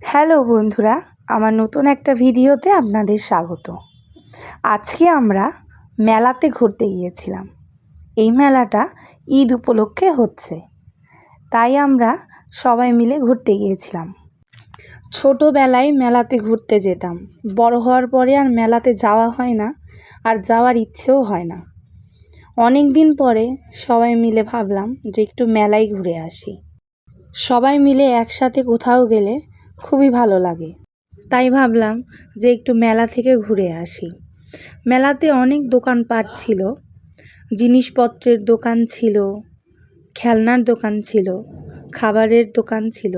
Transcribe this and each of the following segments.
Hello বন্ধুরা, আমার নতুন একটা ভিডিওতে আপনাদের স্বাগত। আজকে আমরা মেলাতে ঘুরতে গিয়েছিলাম। এই মেলাটা ঈদ উপলক্ষে হচ্ছে, তাই আমরা সবাই মিলে ঘুরতে গিয়েছিলাম। ছোটোবেলায় মেলাতে ঘুরতে যেতাম, বড় হওয়ার পরে আর মেলাতে যাওয়া হয় না, আর যাওয়ার ইচ্ছেও হয় না। অনেক দিন পরে সবাই মিলে ভাবলাম যে একটু মেলায় ঘুরে আসি। সবাই মিলে একসাথে কোথাও গেলে খুবই ভালো লাগে, তাই ভাবলাম যে একটু মেলা থেকে ঘুরে আসি। মেলাতে অনেক দোকানপাট ছিল, জিনিসপত্রের দোকান ছিল, খেলনার দোকান ছিল, খাবারের দোকান ছিল,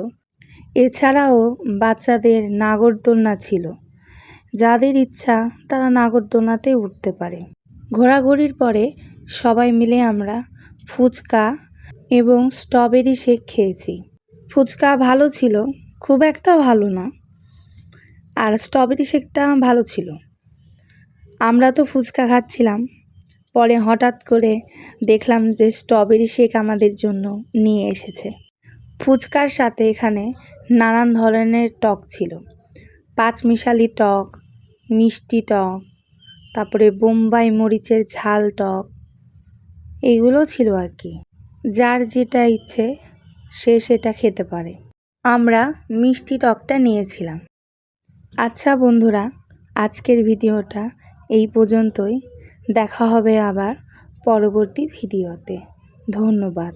এছাড়াও বাচ্চাদের নাগরদোলনা ছিল। যাদের ইচ্ছা তারা নাগরদোলনাতে উঠতে পারে। ঘোরাঘুরির পরে সবাই মিলে আমরা ফুচকা এবং স্ট্রবেরি শেক খেয়েছি। ফুচকা ভালো ছিল, খুব একটা ভালো না, আর স্ট্রবেরি শেকটা ভালো ছিল। আমরা তো ফুচকা খাচ্ছিলাম, পরে হঠাৎ করে দেখলাম যে স্ট্রবেরি শেক আমাদের জন্য নিয়ে এসেছে। ফুচকার সাথে এখানে নানান ধরনের টক ছিল, পাঁচমিশালি টক, মিষ্টি টক, তারপরে বোম্বাই মরিচের ঝাল টক, এইগুলো ছিল আর কি। যার যেটা ইচ্ছে সে সেটা খেতে পারে। আমরা মিষ্টি টকটা নিয়েছিলাম। আচ্ছা বন্ধুরা, আজকের ভিডিওটা এই পর্যন্তই। দেখা হবে আবার পরবর্তী ভিডিওতে। ধন্যবাদ।